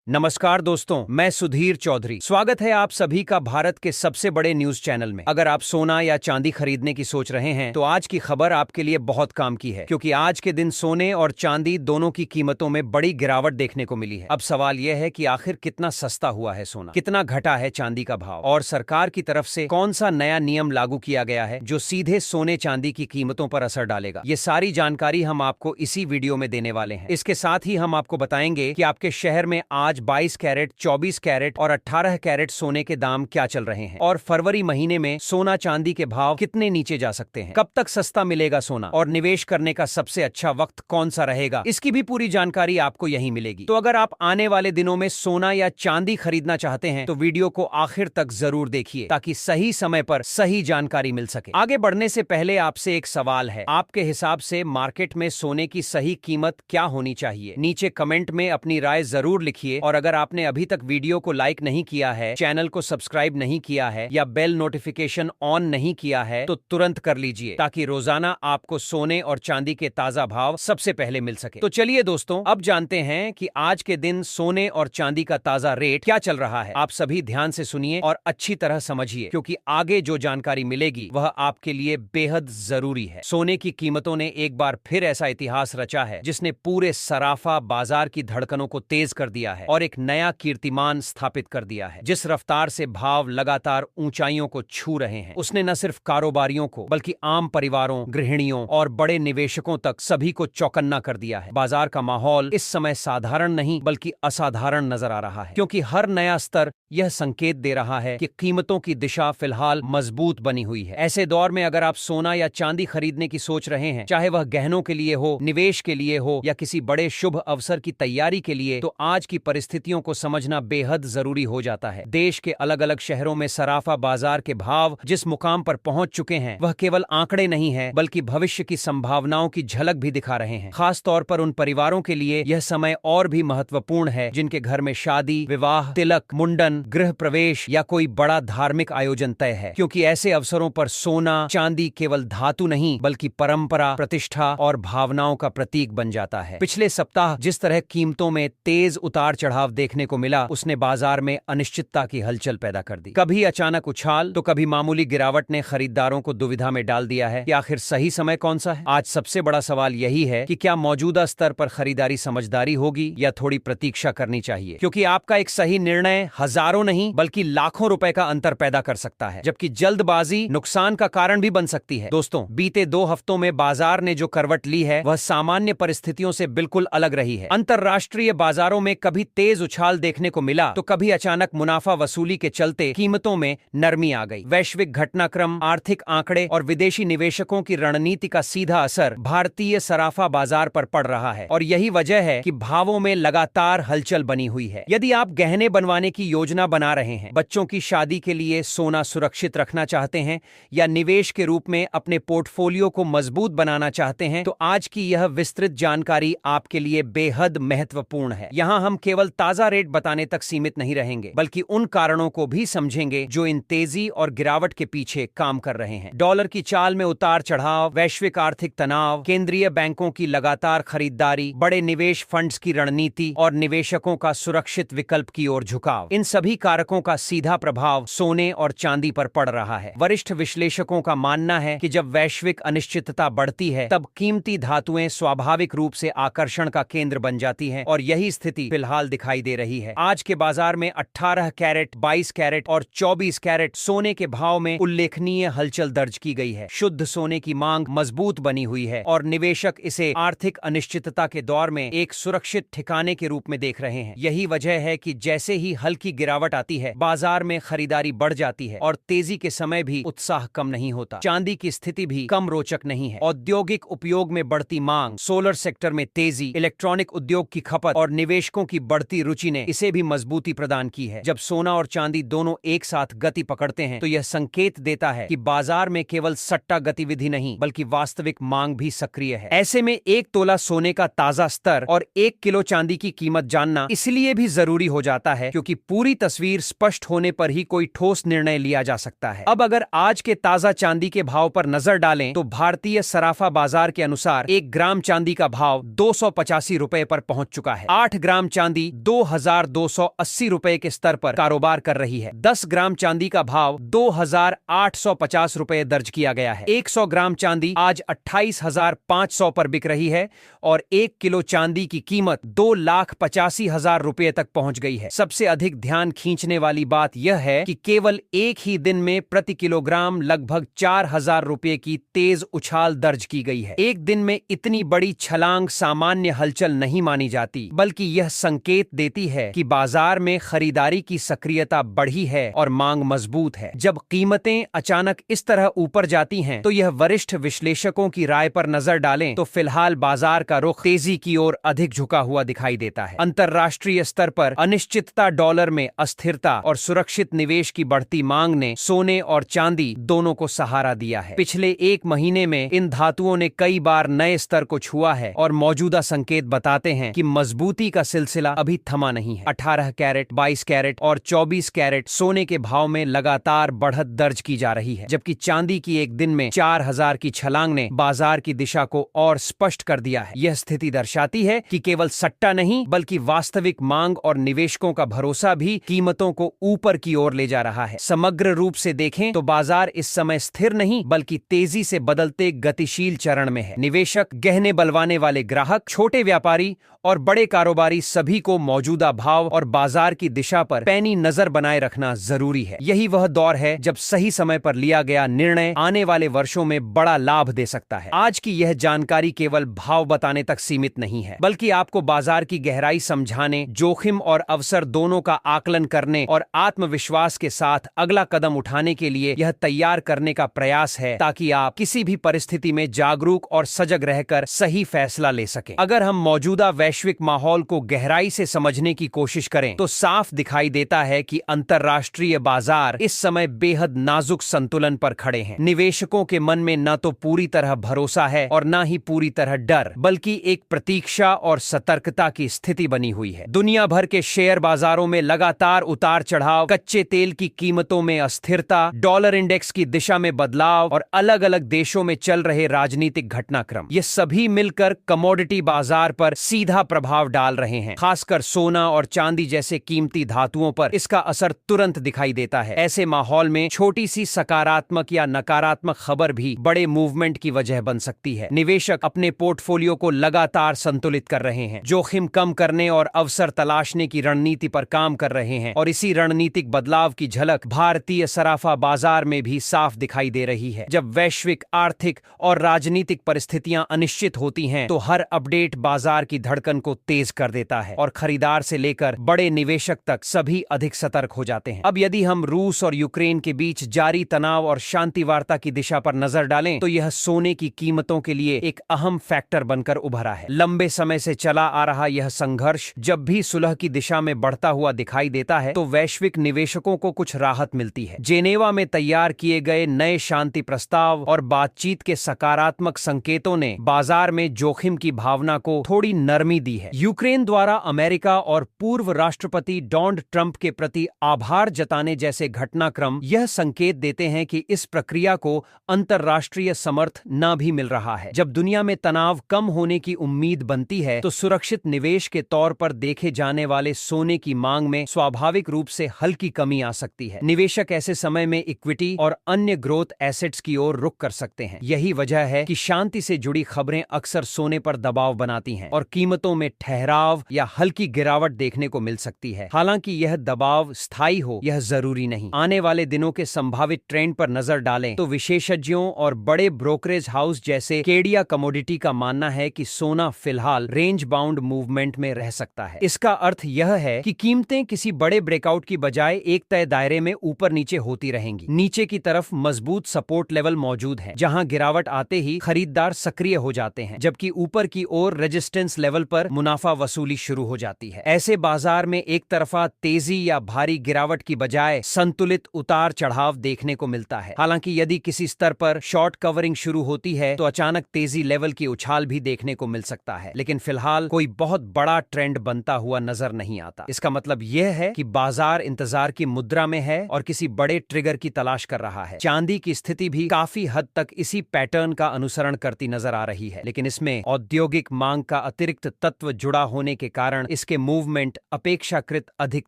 नमस्कार दोस्तों, मैं सुधीर चौधरी। स्वागत है आप सभी का भारत के सबसे बड़े न्यूज चैनल में। अगर आप सोना या चांदी खरीदने की सोच रहे हैं तो आज की खबर आपके लिए बहुत काम की है, क्योंकि आज के दिन सोने और चांदी दोनों की कीमतों में बड़ी गिरावट देखने को मिली है। अब सवाल यह है कि आखिर कितना सस्ता हुआ है सोना, कितना घटा है चांदी का भाव, और सरकार की तरफ से कौन सा नया नियम लागू किया गया है जो सीधे सोने चांदी की कीमतों पर असर डालेगा। ये सारी जानकारी हम आपको इसी वीडियो में देने वाले हैं। इसके साथ ही हम आपको बताएंगे कि आपके शहर में आज 22 कैरेट, 24 कैरेट और 18 कैरेट सोने के दाम क्या चल रहे हैं, और फरवरी महीने में सोना चांदी के भाव कितने नीचे जा सकते हैं, कब तक सस्ता मिलेगा सोना, और निवेश करने का सबसे अच्छा वक्त कौन सा रहेगा, इसकी भी पूरी जानकारी आपको यहीं मिलेगी। तो अगर आप आने वाले दिनों में सोना या चांदी खरीदना चाहते हैं तो वीडियो को आखिर तक जरूर देखिए, ताकि सही समय पर सही जानकारी मिल सके। आगे बढ़ने से पहले आपसे एक सवाल है, आपके हिसाब से मार्केट में सोने की सही कीमत क्या होनी चाहिए? नीचे कमेंट में अपनी राय जरूर लिखिए, और अगर आपने अभी तक वीडियो को लाइक नहीं किया है, चैनल को सब्सक्राइब नहीं किया है या बेल नोटिफिकेशन ऑन नहीं किया है तो तुरंत कर लीजिए, ताकि रोजाना आपको सोने और चांदी के ताजा भाव सबसे पहले मिल सके। तो चलिए दोस्तों, अब जानते हैं कि आज के दिन सोने और चांदी का ताजा रेट क्या चल रहा है। आप सभी ध्यान से सुनिए और अच्छी तरह समझिए, क्योंकि आगे जो जानकारी मिलेगी वह आपके लिए बेहद जरूरी है। सोने की कीमतों ने एक बार फिर ऐसा इतिहास रचा है जिसने पूरे सराफा बाजार की धड़कनों को तेज कर दिया है और एक नया कीर्तिमान स्थापित कर दिया है। जिस रफ्तार से भाव लगातार ऊंचाइयों को छू रहे हैं, उसने न सिर्फ कारोबारियों को बल्कि आम परिवारों, गृहिणियों और बड़े निवेशकों तक सभी को चौकन्ना कर दिया है। बाजार का माहौल इस समय साधारण नहीं बल्कि असाधारण नजर आ रहा है, क्योंकि हर नया स्तर यह संकेत दे रहा है कि कीमतों की दिशा फिलहाल मजबूत बनी हुई है। ऐसे दौर में अगर आप सोना या चांदी खरीदने की सोच रहे हैं, चाहे वह गहनों के लिए हो, निवेश के लिए हो या किसी बड़े शुभ अवसर की तैयारी के लिए, तो आज की परिस्थितियों को समझना बेहद जरूरी हो जाता है। देश के अलग अलग शहरों में सराफा बाजार के भाव जिस मुकाम पर पहुंच चुके हैं, वह केवल आंकड़े नहीं है बल्कि भविष्य की संभावनाओं की झलक भी दिखा रहे हैं। खास तौर पर उन परिवारों के लिए यह समय और भी महत्वपूर्ण है जिनके घर में शादी, विवाह, तिलक, मुंडन, गृह प्रवेश या कोई बड़ा धार्मिक आयोजन तय है, क्योंकि ऐसे अवसरों पर सोना चांदी केवल धातु नहीं बल्कि परंपरा, प्रतिष्ठा और भावनाओं का प्रतीक बन जाता है। पिछले सप्ताह जिस तरह कीमतों में तेज उतार चढ़ाव देखने को मिला, उसने बाजार में अनिश्चितता की हलचल पैदा कर दी। कभी अचानक उछाल तो कभी मामूली गिरावट ने खरीदारों को दुविधा में डाल दिया है कि आखिर सही समय कौन सा है। आज सबसे बड़ा सवाल यही है कि क्या मौजूदा स्तर पर खरीदारी समझदारी होगी या थोड़ी प्रतीक्षा करनी चाहिए, क्योंकि आपका एक सही निर्णय हजारों नहीं बल्कि लाखों रुपए का अंतर पैदा कर सकता है, जबकि जल्दबाजी नुकसान का कारण भी बन सकती है। दोस्तों, बीते 2 हफ्तों में बाजार ने जो करवट ली है वह सामान्य परिस्थितियों से बिल्कुल अलग रही है। अंतरराष्ट्रीय बाजारों में कभी तेज उछाल देखने को मिला तो कभी अचानक मुनाफा वसूली के चलते कीमतों में नरमी आ गई। वैश्विक घटनाक्रम, आर्थिक आंकड़े और विदेशी निवेशकों की रणनीति का सीधा असर भारतीय सराफा बाजार पर पड़ रहा है, और यही वजह है कि भावों में लगातार हलचल बनी हुई है। यदि आप गहने बनवाने की योजना बना रहे हैं, बच्चों की शादी के लिए सोना सुरक्षित रखना चाहते हैं या निवेश के रूप में अपने पोर्टफोलियो को मजबूत बनाना चाहते हैं, तो आज की यह विस्तृत जानकारी आपके लिए बेहद महत्वपूर्ण है। यहाँ हम केवल ताजा रेट बताने तक सीमित नहीं रहेंगे, बल्कि उन कारणों को भी समझेंगे जो इन तेजी और गिरावट के पीछे काम कर रहे हैं। डॉलर की चाल में उतार चढ़ाव, वैश्विक आर्थिक तनाव, केंद्रीय बैंकों की लगातार खरीदारी, बड़े निवेश फंड्स की रणनीति और निवेशकों का सुरक्षित विकल्प की ओर झुकाव, इन सभी कारकों का सीधा प्रभाव सोने और चांदी पर पड़ रहा है। वरिष्ठ विश्लेषकों का मानना है कि जब वैश्विक अनिश्चितता बढ़ती है, तब कीमती धातुएं स्वाभाविक रूप से आकर्षण का केंद्र बन जाती हैं, और यही स्थिति फिलहाल दिखाई दे रही है। आज के बाजार में 18 कैरेट, 22 कैरेट और 24 कैरेट सोने के भाव में उल्लेखनीय हलचल दर्ज की गई है। शुद्ध सोने की मांग मजबूत बनी हुई है और निवेशक इसे आर्थिक अनिश्चितता के दौर में एक सुरक्षित ठिकाने के रूप में देख रहे हैं। यही वजह है कि जैसे ही हल्की गिरावट आती है, बाजार में खरीदारी बढ़ जाती है, और तेजी के समय भी उत्साह कम नहीं होता। चांदी की स्थिति भी कम रोचक नहीं है। औद्योगिक उपयोग में बढ़ती मांग, सोलर सेक्टर में तेजी, इलेक्ट्रॉनिक उद्योग की खपत और निवेशकों की बढ़ती रुचि ने इसे भी मजबूती प्रदान की है। जब सोना और चांदी दोनों एक साथ गति पकड़ते हैं तो यह संकेत देता है कि बाजार में केवल सट्टा गतिविधि नहीं बल्कि वास्तविक मांग भी सक्रिय है। ऐसे में 1 तोला सोने का ताजा स्तर और 1 किलो चांदी की कीमत जानना इसलिए भी जरूरी हो जाता है क्योंकि पूरी तस्वीर स्पष्ट होने पर ही कोई ठोस निर्णय लिया जा सकता है। अब अगर आज के ताजा चांदी के भाव पर नजर डालें तो भारतीय सराफा बाजार के अनुसार 1 ग्राम चांदी का भाव 285 रुपए पर पहुंच चुका है। 8 ग्राम चांदी 2280 रुपए के स्तर पर कारोबार कर रही है। 10 ग्राम चांदी का भाव 2850 रुपए दर्ज किया गया है। 100 ग्राम चांदी आज 28,500 पर बिक रही है और 1 किलो चांदी की कीमत 2,85,000 रुपए तक पहुंच गई है। सबसे अधिक ध्यान खींचने वाली बात यह है कि केवल एक ही दिन में प्रति किलोग्राम लगभग 4,000 रुपए की तेज उछाल दर्ज की गई है। एक दिन में इतनी बड़ी छलांग सामान्य हलचल नहीं मानी जाती, बल्कि यह संकेत देती है कि बाजार में खरीदारी की सक्रियता बढ़ी है और मांग मजबूत है। जब कीमतें अचानक इस तरह ऊपर जाती हैं, तो यह वरिष्ठ विश्लेषकों की राय पर नजर डालें तो फिलहाल बाजार का रुख तेजी की ओर अधिक झुका हुआ दिखाई देता है। अंतर्राष्ट्रीय स्तर पर अनिश्चितता, डॉलर में अस्थिरता और सुरक्षित निवेश की बढ़ती मांग ने सोने और चांदी दोनों को सहारा दिया है। पिछले एक महीने में इन धातुओं ने कई बार नए स्तर को छुआ है और मौजूदा संकेत बताते हैं कि मजबूती का सिलसिला अभी थमा नहीं है। 18 कैरेट, 22 कैरेट और 24 कैरेट सोने के भाव में लगातार बढ़त दर्ज की जा रही है, जबकि चांदी की एक दिन में 4,000 की छलांग ने बाजार की दिशा को और स्पष्ट कर दिया है। यह स्थिति दर्शाती है कि केवल सट्टा नहीं, बल्कि वास्तविक मांग और निवेशकों का भरोसा भी कीमतों को ऊपर की ओर ले जा रहा है। समग्र रूप से देखें तो बाजार इस समय स्थिर नहीं, बल्कि तेजी से बदलते गतिशील चरण में है। निवेशक, गहने बलवाने वाले ग्राहक, छोटे व्यापारी और बड़े कारोबारी सभी को मौजूदा भाव और बाजार की दिशा पर पैनी नजर बनाए रखना जरूरी है। यही वह दौर है जब सही समय पर लिया गया निर्णय आने वाले वर्षों में बड़ा लाभ दे सकता है। आज की यह जानकारी केवल भाव बताने तक सीमित नहीं है, बल्कि आपको बाजार की गहराई समझाने, जोखिम और अवसर दोनों का आकलन करने और आत्मविश्वास के साथ अगला कदम उठाने के लिए यह तैयार करने का प्रयास है, ताकि आप किसी भी परिस्थिति में जागरूक और सजग रहकर सही फैसला ले सकें। अगर हम मौजूदा वैश्विक माहौल को गहराई से समझने की कोशिश करें तो साफ दिखाई देता है कि अंतर्राष्ट्रीय बाजार इस समय बेहद नाजुक संतुलन पर खड़े हैं। निवेशकों के मन में न तो पूरी तरह भरोसा है और न ही पूरी तरह डर, बल्कि एक प्रतीक्षा और सतर्कता की स्थिति बनी हुई है। दुनिया भर के शेयर बाजारों में लगातार उतार चढ़ाव, कच्चे तेल की कीमतों में अस्थिरता, डॉलर इंडेक्स की दिशा में बदलाव और अलग अलग देशों में चल रहे राजनीतिक घटनाक्रम, ये सभी मिलकर कमोडिटी बाजार पर सीधा प्रभाव डाल रहे हैं। खासकर सोना और चांदी जैसे कीमती धातुओं पर इसका असर तुरंत दिखाई देता है। ऐसे माहौल में छोटी सी सकारात्मक या नकारात्मक खबर भी बड़े मूवमेंट की वजह बन सकती है। निवेशक अपने पोर्टफोलियो को लगातार संतुलित कर रहे हैं, जोखिम कम करने और अवसर तलाशने की रणनीति पर काम कर रहे हैं, और इसी रणनीतिक बदलाव की झलक भारतीय सराफा बाजार में भी साफ दिखाई दे रही है। जब वैश्विक आर्थिक और राजनीतिक परिस्थितियां अनिश्चित होती हैं, तो हर अपडेट बाजार की धड़कन को तेज कर देता है और खरीदार से लेकर बड़े निवेशक तक सभी अधिक सतर्क हो जाते हैं। अब यदि हम रूस और यूक्रेन के बीच जारी तनाव और शांति वार्ता की दिशा पर नजर डालें, तो यह सोने की कीमतों के लिए एक अहम फैक्टर बनकर उभरा है। लंबे समय से चला आ रहा यह संघर्ष जब भी सुलह की दिशा में बढ़ता हुआ दिखाई देता है, तो वैश्विक निवेशकों को कुछ राहत मिलती है। जेनेवा में तैयार किए गए नए शांति प्रस्ताव और बातचीत के सकारात्मक संकेतों ने बाजार में जोखिम की भावना को थोड़ी नरमी दी है। यूक्रेन द्वारा अमेरिका और पूर्व राष्ट्रपति डोनाल्ड ट्रंप के प्रति आभार जताने जैसे घटनाक्रम यह संकेत देते हैं कि इस प्रक्रिया को अंतर्राष्ट्रीय समर्थन न भी मिल रहा है। जब दुनिया में तनाव कम होने की उम्मीद बनती है, तो सुरक्षित निवेश के तौर पर देखे जाने वाले सोने की मांग में स्वाभाविक रूप से हल्की कमी आ सकती है। निवेशक ऐसे समय में इक्विटी और अन्य ग्रोथ एसेट्स की ओर रुख कर सकते हैं। यही वजह है कि शांति से जुड़ी खबरें अक्सर सोने पर दबाव बनाती हैं और कीमतों में ठहराव या हल्की गिरावट देखने को मिल सकती है। हालांकि यह दबाव स्थायी हो, यह जरूरी नहीं। आने वाले दिनों के संभावित ट्रेंड पर नजर डालें तो विशेषज्ञों और बड़े ब्रोकरेज हाउस जैसे केडिया कमोडिटी का मानना है कि सोना फिलहाल रेंज बाउंड मूवमेंट में रह सकता है। इसका अर्थ यह है कि कीमतें किसी बड़े ब्रेकआउट की बजाय एक तय दायरे में ऊपर नीचे होती रहेंगी। नीचे की तरफ मजबूत सपोर्ट लेवल मौजूद है, जहां गिरावट आते ही खरीदार सक्रिय हो जाते हैं, जबकि ऊपर की ओर रेजिस्टेंस लेवल पर मुनाफा वसूली शुरू हो जाती है। ऐसे बाजार में एक तरफा तेजी या भारी गिरावट की बजाय संतुलित उतार चढ़ाव देखने को मिलता है। हालांकि यदि किसी स्तर पर शॉर्ट कवरिंग शुरू होती है, तो अचानक तेजी लेवल की उछाल भी देखने को मिल सकता है, लेकिन फिलहाल कोई बहुत बड़ा ट्रेंड बनता हुआ नजर नहीं आता। इसका मतलब यह है कि बाजार इंतजार की मुद्रा में है और किसी बड़े ट्रिगर की तलाश कर रहा है। चांदी की स्थिति भी काफी हद तक इसी पैटर्न का अनुसरण करती नजर आ रही है, लेकिन इसमें औद्योगिक मांग का अतिरिक्त तत्व जुड़ा होने के कारण इस के मूवमेंट अपेक्षाकृत अधिक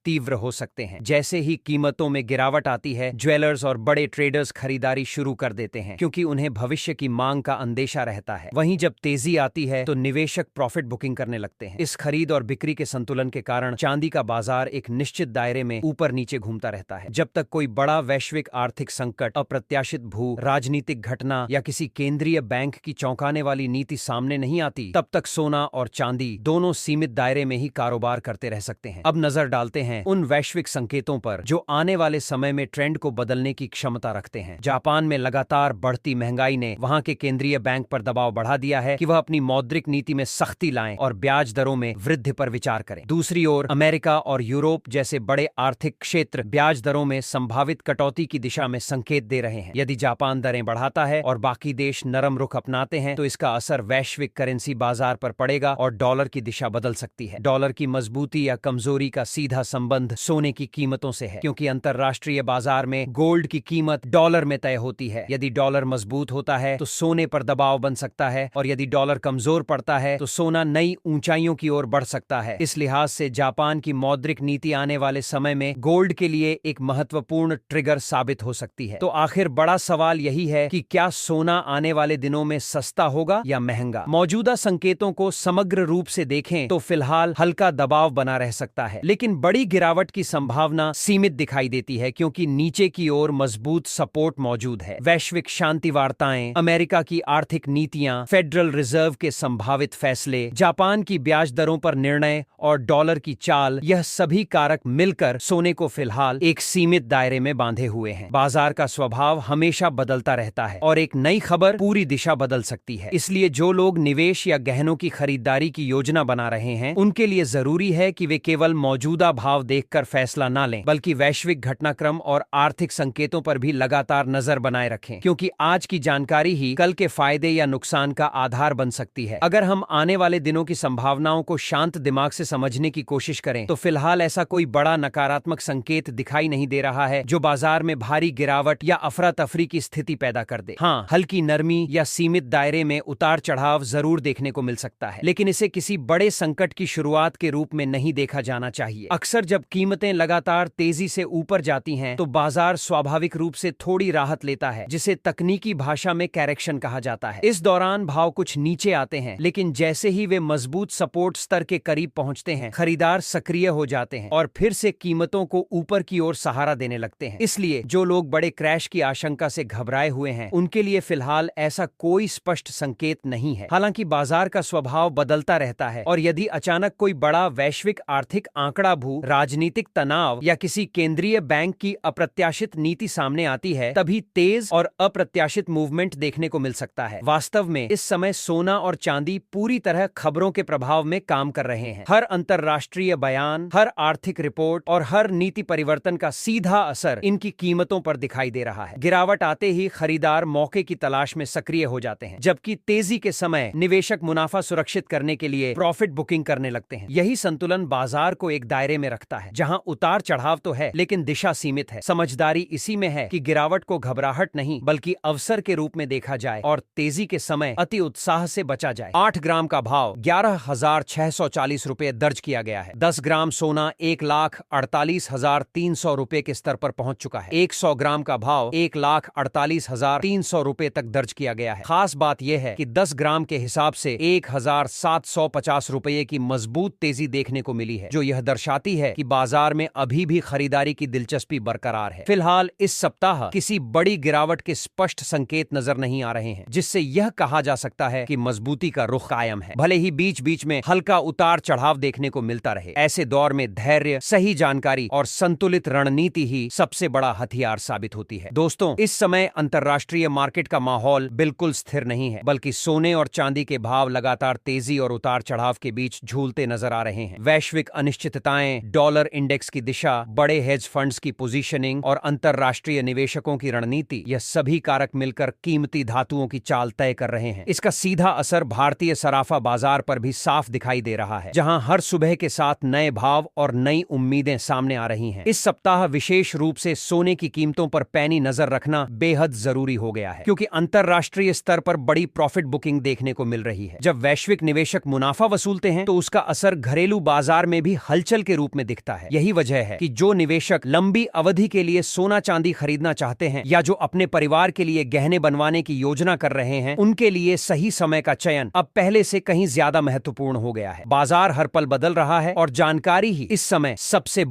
तीव्र हो सकते हैं। जैसे ही कीमतों में गिरावट आती है, ज्वेलर्स और बड़े ट्रेडर्स खरीदारी शुरू कर देते हैं क्योंकि उन्हें भविष्य की मांग का अंदेशा रहता है। वहीं जब तेजी आती है तो निवेशक प्रॉफिट बुकिंग करने लगते हैं। इस खरीद और बिक्री के संतुलन के कारण चांदी का बाजार एक निश्चित दायरे में ऊपर नीचे घूमता रहता है। जब तक कोई बड़ा वैश्विक आर्थिक संकट, अप्रत्याशित भू राजनीतिक घटना या किसी केंद्रीय बैंक की चौंकाने वाली नीति सामने नहीं आती, तब तक सोना और चांदी दोनों सीमित दायरे में ही कारोबार करते रह सकते हैं। अब नजर डालते हैं उन वैश्विक संकेतों पर जो आने वाले समय में ट्रेंड को बदलने की क्षमता रखते हैं। जापान में लगातार बढ़ती महंगाई ने वहां के केंद्रीय बैंक पर दबाव बढ़ा दिया है कि वह अपनी मौद्रिक नीति में सख्ती लाएं और ब्याज दरों में वृद्धि पर विचार करें। दूसरी ओर अमेरिका और यूरोप जैसे बड़े आर्थिक क्षेत्र ब्याज दरों में संभावित कटौती की दिशा में संकेत दे रहे हैं। यदि जापान दरें बढ़ाता है और बाकी देश नरम रुख अपनाते हैं तो इसका असर वैश्विक करेंसी बाजार पर पड़ेगा और डॉलर की दिशा बदल सकती है। डॉलर की मजबूती या कमजोरी का सीधा संबंध सोने की कीमतों से है, क्योंकि अंतरराष्ट्रीय बाजार में गोल्ड की कीमत डॉलर में तय होती है। यदि डॉलर मजबूत होता है तो सोने पर दबाव बन सकता है और यदि डॉलर कमजोर पड़ता है तो सोना नई ऊंचाइयों की ओर बढ़ सकता है। इस लिहाज से जापान की मौद्रिक नीति आने वाले समय में गोल्ड के लिए एक महत्वपूर्ण ट्रिगर साबित हो सकती है। तो आखिर बड़ा सवाल यही है कि क्या सोना आने वाले दिनों में सस्ता होगा या महंगा? मौजूदा संकेतों को समग्र रूप से देखें तो फिलहाल हल्का दबाव बना रह सकता है, लेकिन बड़ी गिरावट की संभावना सीमित दिखाई देती है क्योंकि नीचे की ओर मजबूत सपोर्ट मौजूद है। वैश्विक शांति वार्ताएं, अमेरिका की आर्थिक नीतियां, फेडरल रिजर्व के संभावित फैसले, जापान की ब्याज दरों पर निर्णय और डॉलर की चाल, यह सभी कारक मिलकर सोने को फिलहाल एक सीमित दायरे में बांधे हुए हैं। बाजार का स्वभाव हमेशा बदलता रहता है और एक नई खबर पूरी दिशा बदल सकती है। इसलिए जो लोग निवेश या गहनों की खरीदारी की योजना बना रहे हैं, उनके लिए जरूरी है कि वे केवल मौजूदा भाव देखकर फैसला न लें, बल्कि वैश्विक घटनाक्रम और आर्थिक संकेतों पर भी लगातार नजर बनाए रखें, क्योंकि आज की जानकारी ही कल के फायदे या नुकसान का आधार बन सकती है। अगर हम आने वाले दिनों की संभावनाओं को शांत दिमाग से समझने की कोशिश करें तो फिलहाल ऐसा कोई बड़ा नकारात्मक संकेत दिखाई नहीं दे रहा है जो बाजार में भारी गिरावट या अफरा तफरी की स्थिति पैदा कर दे। हाँ, हल्की नरमी या सीमित दायरे में उतार चढ़ाव जरूर देखने को मिल सकता है, लेकिन इसे किसी बड़े संकट की शुरुआत के रूप में नहीं देखा जाना चाहिए। अक्सर जब कीमतें लगातार तेजी से ऊपर जाती हैं तो बाजार स्वाभाविक रूप से थोड़ी राहत लेता है, जिसे तकनीकी भाषा में करेक्शन कहा जाता है। इस दौरान भाव कुछ नीचे आते हैं, लेकिन जैसे ही वे मजबूत सपोर्ट स्तर के करीब पहुंचते हैं, खरीदार सक्रिय हो जाते हैं और फिर से कीमतों को ऊपर की ओर सहारा देने लगते हैं। इसलिए जो लोग बड़े क्रैश की आशंका से घबराए हुए हैं, उनके लिए फिलहाल ऐसा कोई स्पष्ट संकेत नहीं है। हालांकि बाजार का स्वभाव बदलता रहता है और यदि अचानक कोई बड़ा वैश्विक आर्थिक आंकड़ा भू, राजनीतिक तनाव या किसी केंद्रीय बैंक की अप्रत्याशित नीति सामने आती है, तभी तेज और अप्रत्याशित मूवमेंट देखने को मिल सकता है। वास्तव में इस समय सोना और चांदी पूरी तरह खबरों के प्रभाव में काम कर रहे हैं। हर अंतरराष्ट्रीय बयान, हर आर्थिक रिपोर्ट और हर नीति परिवर्तन का सीधा असर इनकी कीमतों पर दिखाई दे रहा है। गिरावट आते ही खरीदार मौके की तलाश में सक्रिय हो जाते हैं, जबकि तेजी के समय निवेशक मुनाफा सुरक्षित करने के लिए प्रॉफिट बुकिंग करने लगते हैं। यही संतुलन बाजार को एक दायरे में रखता है जहां उतार चढ़ाव तो है लेकिन दिशा सीमित है। समझदारी इसी में है कि गिरावट को घबराहट नहीं बल्कि अवसर के रूप में देखा जाए और तेजी के समय अति उत्साह से बचा जाए। 8 ग्राम का भाव 11,640 रुपए दर्ज किया गया है। 10 ग्राम सोना 1,48,300 रुपए के स्तर पर पहुंच चुका है। 100 ग्राम का भाव 1,48,300 रुपए तक दर्ज किया गया है। खास बात यह है कि 10 ग्राम के हिसाब से 1,750 रुपए की मजबूत तेजी देखने को मिली है, जो यह दर्शाती है कि बाजार में अभी भी खरीदारी की दिलचस्पी बरकरार है। फिलहाल इस सप्ताह किसी बड़ी गिरावट के स्पष्ट संकेत नजर नहीं आ रहे हैं, जिससे यह कहा जा सकता है कि मजबूती का रुख कायम है, भले ही बीच बीच में हल्का उतार चढ़ाव देखने को मिलता रहे। ऐसे दौर में धैर्य, सही जानकारी और संतुलित रणनीति ही सबसे बड़ा हथियार साबित होती है। दोस्तों, इस समय अंतरराष्ट्रीय मार्केट का माहौल बिल्कुल स्थिर नहीं है, बल्कि सोने और चांदी के भाव लगातार तेजी और उतार चढ़ाव के बीच झूलते नजर आ रहे हैं। वैश्विक अनिश्चितताएं, डॉलर इंडेक्स की दिशा, बड़े हेज फंड्स की पोजीशनिंग और अंतरराष्ट्रीय निवेशकों की रणनीति, यह सभी कारक मिलकर कीमती धातुओं की चाल तय कर रहे हैं। इसका सीधा असर भारतीय सराफा बाजार पर भी साफ दिखाई दे रहा है, जहां हर सुबह के साथ नए भाव और नई उम्मीदें सामने आ रही हैं। इस सप्ताह विशेष रूप से सोने की कीमतों पर पैनी नजर रखना बेहद जरूरी हो गया है, क्योंकि अंतरराष्ट्रीय स्तर पर बड़ी प्रॉफिट बुकिंग देखने को मिल रही है। जब वैश्विक निवेशक मुनाफा वसूलते हैं तो उसका असर घरेलू बाजार में भी हलचल के रूप में दिखता है। यही वजह है कि जो निवेशक लंबी अवधि के लिए सोना चांदी खरीदना चाहते हैं या जो अपने परिवार के लिए गहने बनवाने की योजना कर रहे हैं, उनके लिए सही समय का चयन अब पहले से कहीं ज्यादा महत्वपूर्ण हो गया है। बाजार हर पल बदल रहा है और जानकारी ही इस समय सबसे